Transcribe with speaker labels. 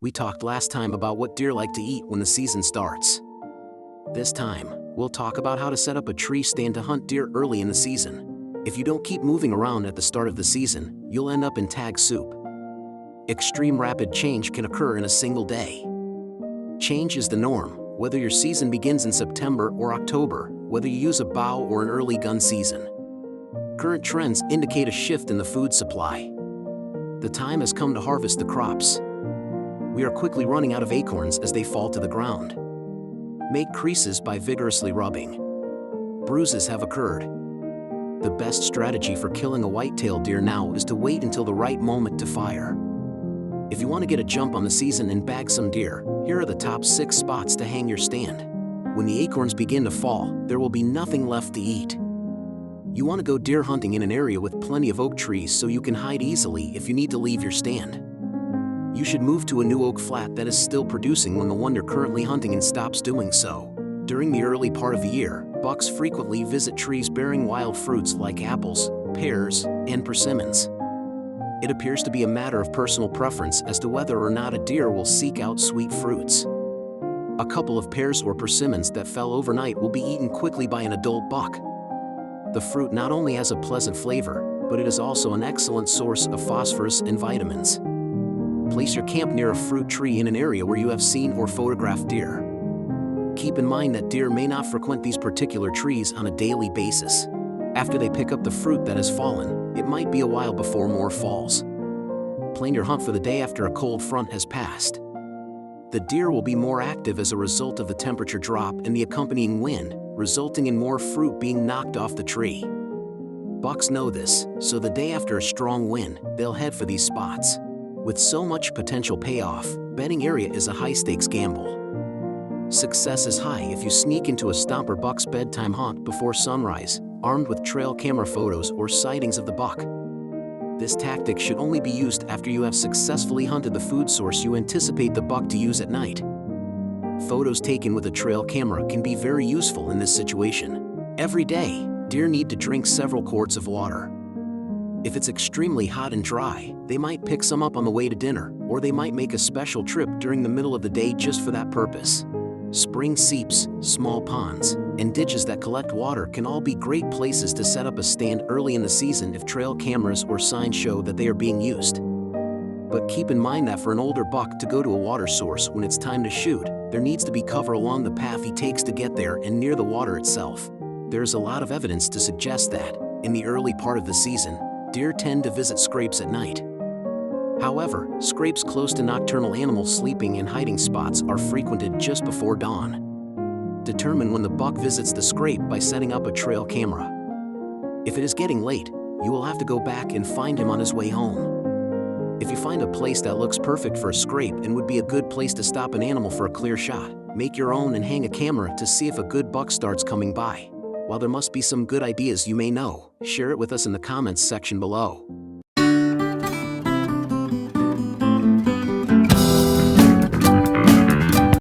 Speaker 1: We talked last time about what deer like to eat when the season starts. This time, we'll talk about how to set up a tree stand to hunt deer early in the season. If you don't keep moving around at the start of the season, you'll end up in tag soup. Extreme rapid change can occur in a single day. Change is the norm, whether your season begins in September or October, whether you use a bow or an early gun season. Current trends indicate a shift in the food supply. The time has come to harvest the crops. We are quickly running out of acorns as they fall to the ground. Make creases by vigorously rubbing. Bruises have occurred. The best strategy for killing a white-tailed deer now is to wait until the right moment to fire. If you want to get a jump on the season and bag some deer, here are the top 6 spots to hang your stand. When the acorns begin to fall, there will be nothing left to eat. You want to go deer hunting in an area with plenty of oak trees so you can hide easily if you need to leave your stand. You should move to a new oak flat that is still producing when the one you're currently hunting in stops doing so. During the early part of the year, bucks frequently visit trees bearing wild fruits like apples, pears, and persimmons. It appears to be a matter of personal preference as to whether or not a deer will seek out sweet fruits. A couple of pears or persimmons that fell overnight will be eaten quickly by an adult buck. The fruit not only has a pleasant flavor, but it is also an excellent source of phosphorus and vitamins. Place your camp near a fruit tree in an area where you have seen or photographed deer. Keep in mind that deer may not frequent these particular trees on a daily basis. After they pick up the fruit that has fallen, it might be a while before more falls. Plan your hunt for the day after a cold front has passed. The deer will be more active as a result of the temperature drop and the accompanying wind, resulting in more fruit being knocked off the tree. Bucks know this, so the day after a strong wind, they'll head for these spots. With so much potential payoff, bedding area is a high-stakes gamble. Success is high if you sneak into a stomper buck's bedtime hunt before sunrise, armed with trail camera photos or sightings of the buck. This tactic should only be used after you have successfully hunted the food source you anticipate the buck to use at night. Photos taken with a trail camera can be very useful in this situation. Every day, deer need to drink several quarts of water. If it's extremely hot and dry, they might pick some up on the way to dinner, or they might make a special trip during the middle of the day just for that purpose. Spring seeps, small ponds, and ditches that collect water can all be great places to set up a stand early in the season if trail cameras or signs show that they are being used. But keep in mind that for an older buck to go to a water source when it's time to shoot, there needs to be cover along the path he takes to get there and near the water itself. There's a lot of evidence to suggest that, in the early part of the season, deer tend to visit scrapes at night. However, scrapes close to nocturnal animals sleeping and hiding spots are frequented just before dawn. Determine when the buck visits the scrape by setting up a trail camera. If it is getting late, you will have to go back and find him on his way home. If you find a place that looks perfect for a scrape and would be a good place to stop an animal for a clear shot, make your own and hang a camera to see if a good buck starts coming by. While there must be some good ideas you may know, share it with us in the comments section below.